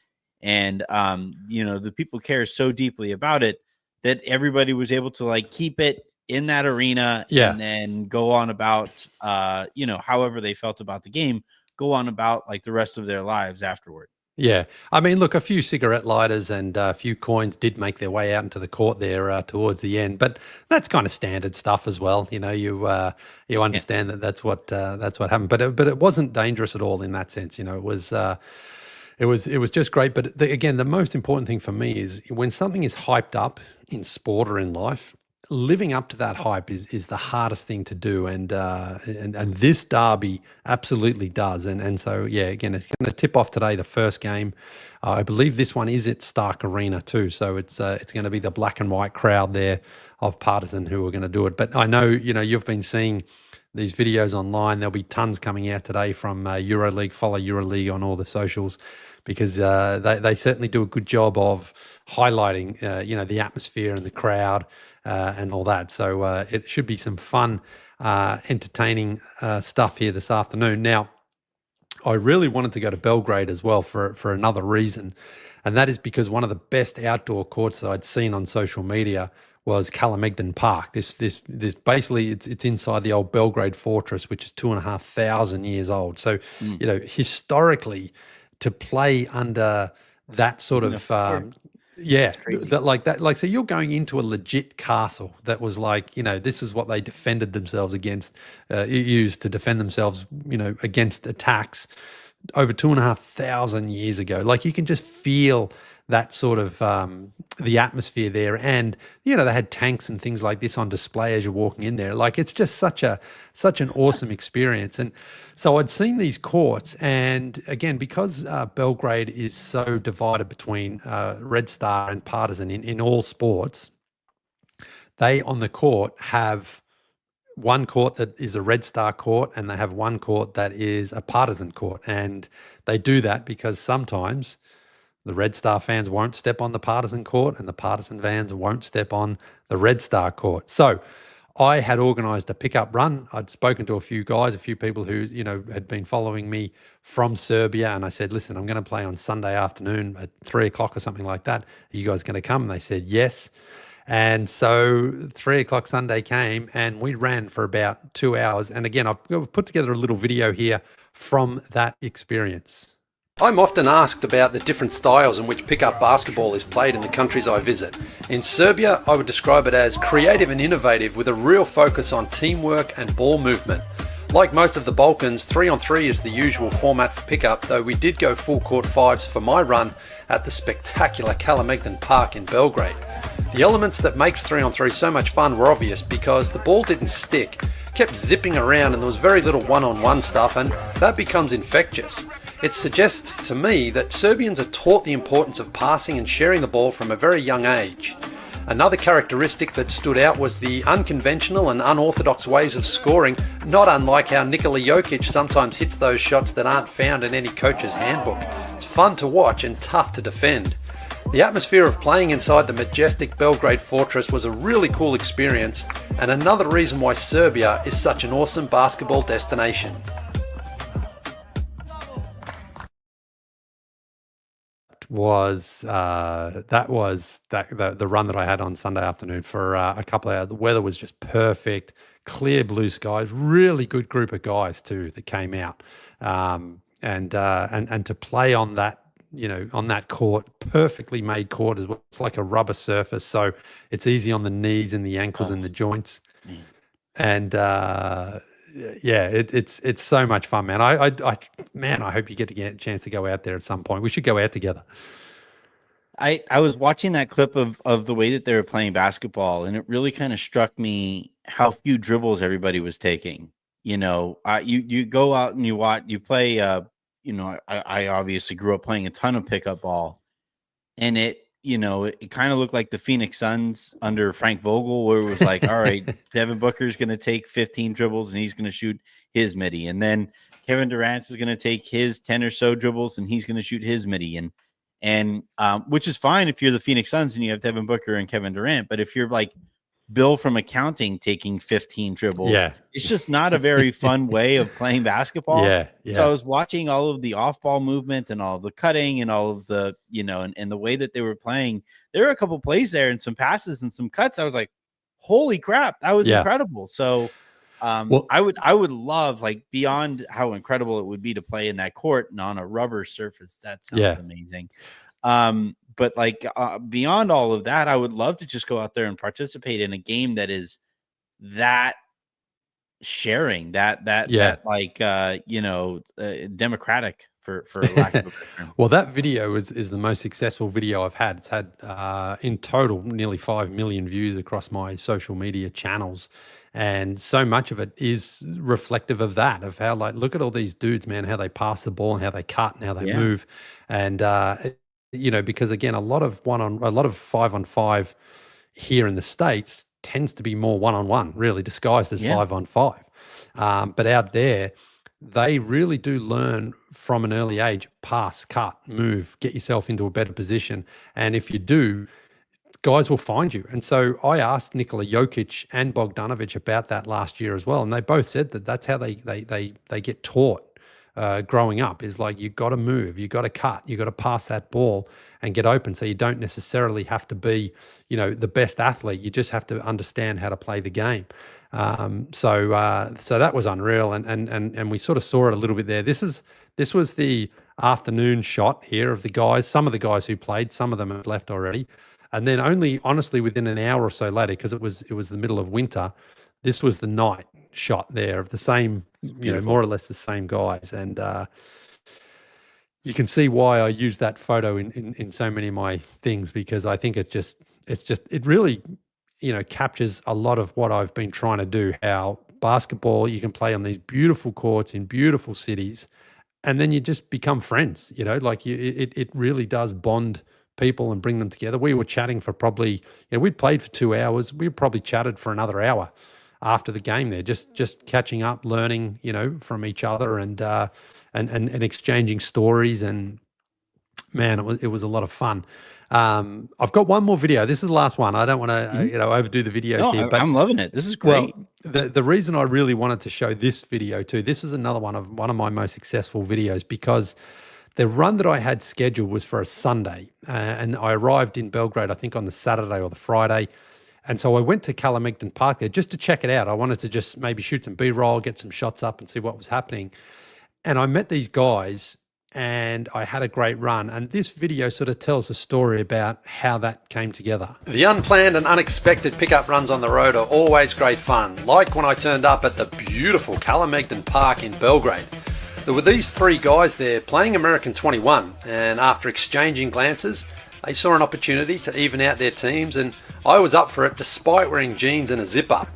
and the people care so deeply about it that everybody was able to keep it in that arena, and then go on about however they felt about the game, go on about the rest of their lives afterward. Yeah. I mean, look, a few cigarette lighters and a few coins did make their way out into the court there towards the end, but that's kind of standard stuff as well. You understand that that's what happened, but it wasn't dangerous at all in that sense. It was just great. But again, the most important thing for me is when something is hyped up in sport or in life, living up to that hype is the hardest thing to do, and this derby absolutely does. And so yeah, again, it's going to tip off today, the first game. I believe this one is at Stark Arena too, so it's going to be the black and white crowd there of Partisan who are going to do it. But I know you've been seeing these videos online. There'll be tons coming out today from EuroLeague. Follow EuroLeague on all the socials, because they certainly do a good job of highlighting the atmosphere and the crowd and all that. So it should be some fun, entertaining stuff here this afternoon. Now, I really wanted to go to Belgrade as well for another reason, and that is because one of the best outdoor courts that I'd seen on social media was Kalemegdan Park. This basically it's inside the old Belgrade Fortress, which is 2,500 years old. So historically, to play under that sort of so you're going into a legit castle that was like, this is what they defended themselves against, used to defend themselves, against attacks over 2,500 years ago. Like, you can just feel that sort of the atmosphere there, and they had tanks and things like this on display as you're walking in there. Like, it's just such an awesome experience. And so I'd seen these courts, and again, because Belgrade is so divided between Red Star and Partizan in all sports, they on the court have one court that is a Red Star court, and they have one court that is a Partizan court. And they do that because sometimes the Red Star fans won't step on the Partizan court, and the Partizan fans won't step on the Red Star court. So I had organised a pickup run. I'd spoken to a few people who, had been following me from Serbia. And I said, listen, I'm going to play on Sunday afternoon at 3:00 or something like that. Are you guys going to come? And they said, yes. And so 3:00 Sunday came, and we ran for about 2 hours. And again, I've put together a little video here from that experience. I'm often asked about the different styles in which pickup basketball is played in the countries I visit. In Serbia, I would describe it as creative and innovative, with a real focus on teamwork and ball movement. Like most of the Balkans, 3-on-3 is the usual format for pickup, though we did go full court fives for my run at the spectacular Kalemegdan Park in Belgrade. The elements that makes 3-on-3 so much fun were obvious, because the ball didn't stick, kept zipping around, and there was very little one-on-one stuff, and that becomes infectious. It suggests to me that Serbians are taught the importance of passing and sharing the ball from a very young age. Another characteristic that stood out was the unconventional and unorthodox ways of scoring, not unlike how Nikola Jokic sometimes hits those shots that aren't found in any coach's handbook. It's fun to watch and tough to defend. The atmosphere of playing inside the majestic Belgrade Fortress was a really cool experience, and another reason why Serbia is such an awesome basketball destination. Was the run that I had on Sunday afternoon for a couple of hours. The weather was just perfect, clear blue skies, really good group of guys too that came out, and to play on that, on that court, perfectly made court as well. It's like a rubber surface, so it's easy on the knees and the ankles and the joints. And it's so much fun, man. I hope you get a chance to go out there at some point. We should go out together. I was watching that clip of the way that they were playing basketball, and it really kind of struck me how few dribbles everybody was taking. You go out and you play. I obviously grew up playing a ton of pickup ball, and it kind of looked like the Phoenix Suns under Frank Vogel, where it was like, all right, Devin Booker's going to take 15 dribbles and he's going to shoot his midi. And then Kevin Durant is going to take his 10 or so dribbles and he's going to shoot his midi. And which is fine if you're the Phoenix Suns and you have Devin Booker and Kevin Durant. But if you're like Bill from accounting taking 15 dribbles, it's just not a very fun way of playing basketball. So I was watching all of the off-ball movement and all of the cutting and all of the, and the way that they were playing. There were a couple plays there and some passes and some cuts. I was like, holy crap, that was incredible. So I would love, like, beyond how incredible it would be to play in that court and on a rubber surface. That sounds amazing. But like beyond all of that, I would love to just go out there and participate in a game that is that sharing, that democratic for lack of a better term. Well, that video is the most successful video I've had. It's had in total nearly 5 million views across my social media channels. And so much of it is reflective of that, of how, like, look at all these dudes, man, how they pass the ball and how they cut and how they Yeah. move. And, because again, a lot of 5-on-5 here in the States tends to be more 1-on-1, really disguised as 5-on-5. But out there, they really do learn from an early age, pass, cut, move, get yourself into a better position. And if you do, guys will find you. And so I asked Nikola Jokic and Bogdanovic about that last year as well. And they both said that that's how they get taught growing up, is like, you got to move, you got to cut, you got to pass that ball and get open. So you don't necessarily have to be, the best athlete. You just have to understand how to play the game. So that was unreal. And we sort of saw it a little bit there. This was the afternoon shot here of the guys, some of the guys who played, some of them have left already. And then only honestly within an hour or so later, because it was the middle of winter, this was the night shot there of the same, more or less the same guys. And you can see why I use that photo in so many of my things, because I think it really, captures a lot of what I've been trying to do, how basketball, you can play on these beautiful courts in beautiful cities, and then you just become friends, like it really does bond people and bring them together. We were chatting for probably, we'd played for 2 hours. We probably chatted for another hour after the game there, just catching up, learning, from each other and exchanging stories. And man, it was a lot of fun. I've got one more video. This is the last one. I don't want to, overdo the videos here, but I'm loving it. This is great. Well, the reason I really wanted to show this video too, this is another one of my most successful videos, because the run that I had scheduled was for a Sunday, and I arrived in Belgrade, I think on the Saturday or the Friday. And so I went to Kalamegdan Park there just to check it out. I wanted to just maybe shoot some B-roll, get some shots up and see what was happening. And I met these guys and I had a great run. And this video sort of tells a story about how that came together. The unplanned and unexpected pickup runs on the road are always great fun, like when I turned up at the beautiful Kalamegdan Park in Belgrade. There were these 3 guys there playing American 21, and after exchanging glances, they saw an opportunity to even out their teams, and I was up for it despite wearing jeans and a zip-up.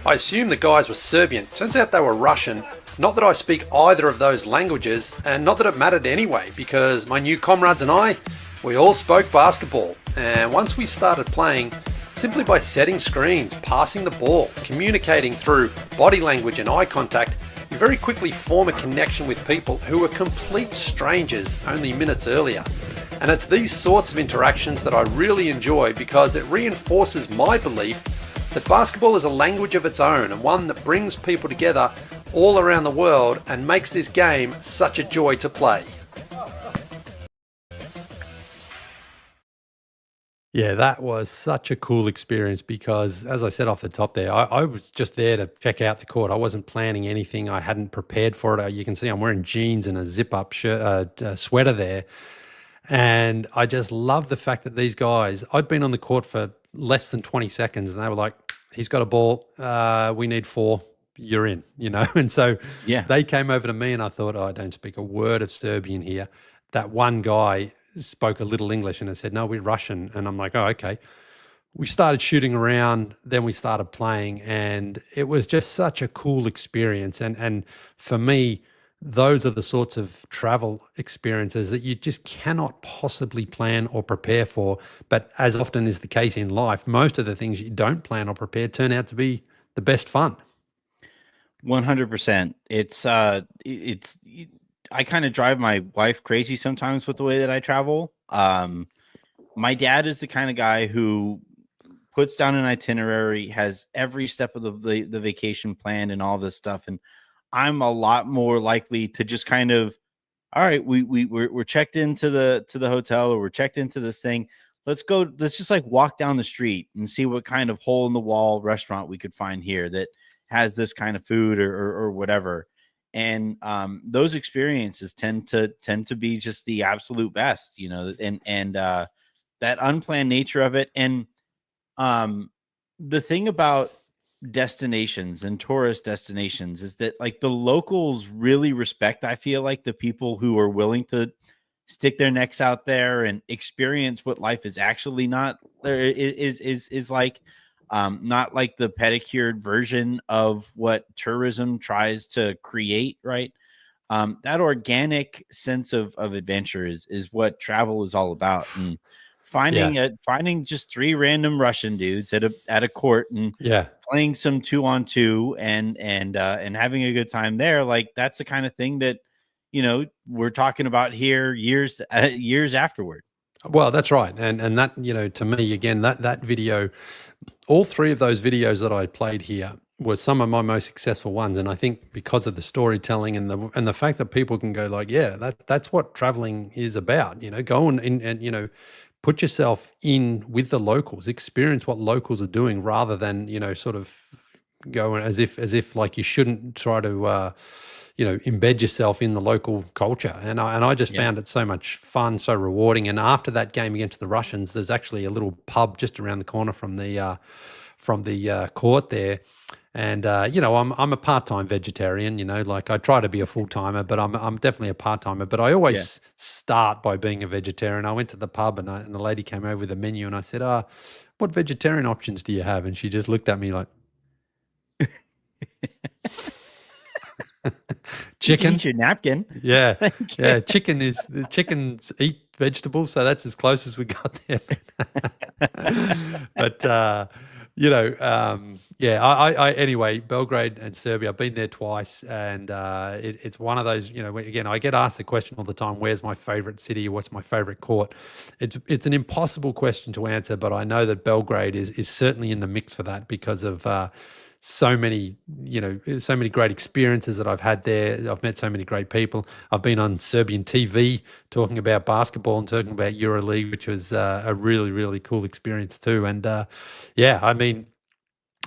I assumed the guys were Serbian. Turns out they were Russian. Not that I speak either of those languages, and not that it mattered anyway, because my new comrades and I, we all spoke basketball. And once we started playing, simply by setting screens, passing the ball, communicating through body language and eye contact, you very quickly form a connection with people who were complete strangers only minutes earlier. And it's these sorts of interactions that I really enjoy, because it reinforces my belief that basketball is a language of its own, and one that brings people together all around the world and makes this game such a joy to play. Yeah, that was such a cool experience, because as I said off the top there, I was just there to check out the court. I wasn't planning anything. I hadn't prepared for it. You can see I'm wearing jeans and a zip-up shirt, sweater there. And I just love the fact that these guys, I'd been on the court for less than 20 seconds and they were like, he's got a ball. We need 4. You're in, And so they came over to me and I thought, I don't speak a word of Serbian here. That one guy spoke a little English and I said, no, we're Russian. And I'm like, oh, okay. We started shooting around, then we started playing, and it was just such a cool experience. And for me, those are the sorts of travel experiences that you just cannot possibly plan or prepare for. But as often is the case in life, most of the things you don't plan or prepare turn out to be the best fun. 100%. I kind of drive my wife crazy sometimes with the way that I travel. My dad is the kind of guy who puts down an itinerary, has every step of the vacation planned and all this stuff. And I'm a lot more likely to just kind of, all right, we're checked into the hotel, or we're checked into this thing. Let's just like walk down the street and see what kind of hole in the wall restaurant we could find here that has this kind of food or whatever. And those experiences tend to be just the absolute best, and that unplanned nature of it. And the thing about destinations and tourist destinations is that like the locals really respect, I feel like, the people who are willing to stick their necks out there and experience what life is actually not there is like, not like the pedicured version of what tourism tries to create, right? That organic sense of adventure is what travel is all about. And Yeah. finding just three random Russian dudes at a court and Yeah. playing some 2-on-2 and having a good time there, like that's the kind of thing that we're talking about here years afterward. Well, that's right. And that, to me, again, that video, all three of those videos that I played here were some of my most successful ones. And I think because of the storytelling and the fact that people can go like, yeah, that's what traveling is about, go and put yourself in with the locals, experience what locals are doing rather than, sort of go as if like you shouldn't try to, embed yourself in the local culture. And I just found it so much fun, so rewarding. And after that game against the Russians, there's actually a little pub just around the corner from the court there. And I'm a part-time vegetarian. Like I try to be a full-timer, but I'm definitely a part-timer. But I always start by being a vegetarian. I went to the pub and the lady came over with a menu, and I said, "What vegetarian options do you have?" And she just looked at me like, chicken. Eat your napkin. Yeah. Chickens eat vegetables, so that's as close as we got there. But I anyway, Belgrade and Serbia, I've been there twice, and it's one of those, again, I get asked the question all the time, where's my favorite city? What's my favorite court? It's an impossible question to answer, but I know that Belgrade is certainly in the mix for that because of so many great experiences that I've had there. I've met so many great people. I've been on Serbian TV talking about basketball and talking about EuroLeague, which was a really, really cool experience too. And I mean,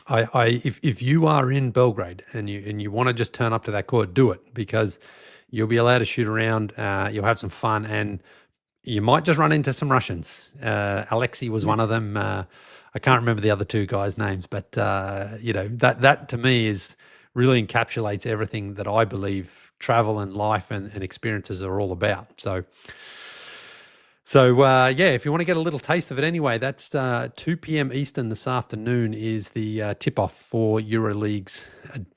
if you are in Belgrade and you want to just turn up to that court, do it, because you'll be allowed to shoot around. You'll have some fun, and you might just run into some Russians. Alexei was one of them. I can't remember the other two guys' names, but that to me is really encapsulates everything that I believe travel and life and experiences are all about. So if you want to get a little taste of it anyway, that's 2 p.m. Eastern this afternoon is the tip-off for EuroLeague's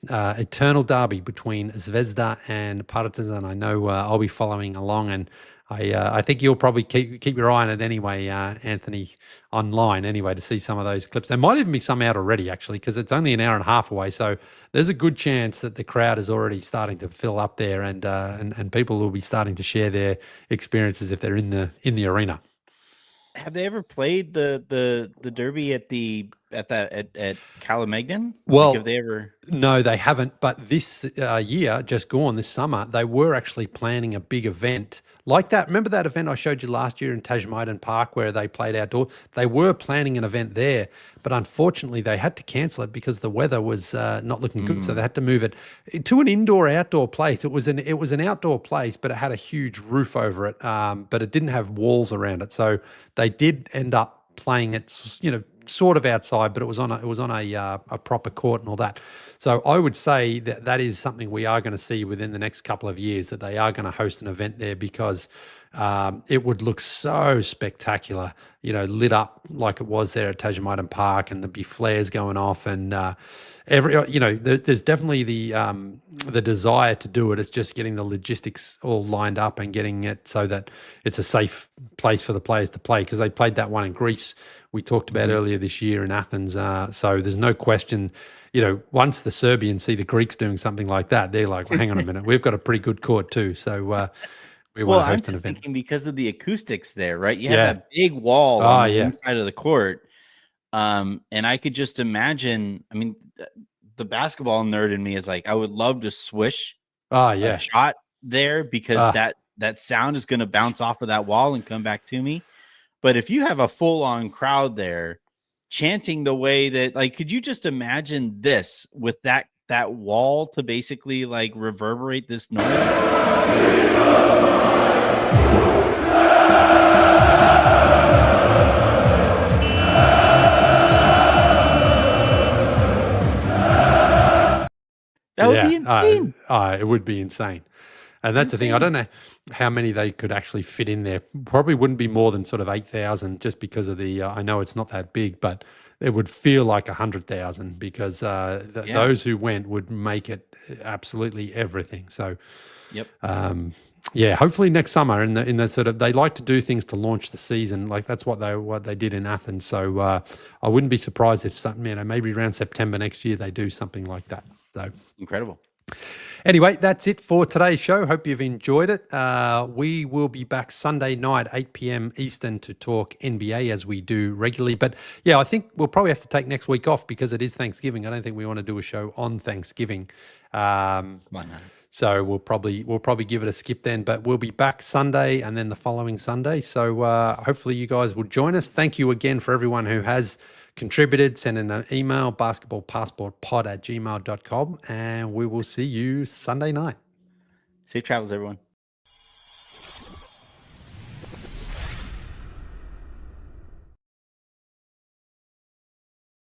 Eternal Derby between Zvezda and Partizan. I know I'll be following along, and I think you'll probably keep your eye on it anyway, Anthony, online anyway, to see some of those clips. There might even be some out already, actually, because it's only an hour and a half away. So there's a good chance that the crowd is already starting to fill up there, and people will be starting to share their experiences if they're in the arena. Have they ever played the Derby at Calamagnan? Well, like, have they ever? No, they haven't. But this year, just gone this summer, they were actually planning a big event like that. Remember that event I showed you last year in Tajmaidan Park where they played outdoor? They were planning an event there, but unfortunately they had to cancel it because the weather was not looking good. So they had to move it to an outdoor place. It was an outdoor place, but it had a huge roof over it, but it didn't have walls around it. So they did end up playing it, sort of outside, but it was on a proper court and all that. So I would say that is something we are going to see within the next couple of years, that they are going to host an event there, because it would look so spectacular, lit up like it was there at Tajmaidan Park, and there'd be flares going off, and there's definitely the desire to do it. It's just getting the logistics all lined up and getting it so that it's a safe place for the players to play, because they played that one in Greece we talked about earlier this year in Athens. So there's no question, once the Serbians see the Greeks doing something like that, they're like, well, hang on a minute, we've got a pretty good court too. So we want to host an event. Thinking because of the acoustics there, right? You have that big wall on the inside of the court. And I could just imagine, I mean, the basketball nerd in me is like, I would love to swish a shot there, because that sound is going to bounce off of that wall and come back to me. But if you have a full-on crowd there chanting the way that, like, could you just imagine this with that wall to basically like reverberate this noise? That would be insane. It would be insane. And that's the thing. I don't know how many they could actually fit in there. Probably wouldn't be more than sort of 8,000 just because of the, I know it's not that big, but it would feel like 100,000 because those who went would make it absolutely everything. So, yep. Hopefully next summer in the sort of, they like to do things to launch the season. Like that's what they did in Athens. So I wouldn't be surprised if something, maybe around September next year, they do something like that. So incredible. Anyway, that's it for today's show. Hope you've enjoyed it. We will be back Sunday night, 8 p.m. Eastern, to talk NBA as we do regularly. But yeah, I think we'll probably have to take next week off because it is Thanksgiving. I don't think we want to do a show on Thanksgiving. Why not? So we'll probably give it a skip then. But we'll be back Sunday and then the following Sunday. So hopefully you guys will join us. Thank you again for everyone who has contributed. Send in an email, basketballpassportpod@gmail.com, and we will see you Sunday night. Safe travels, everyone.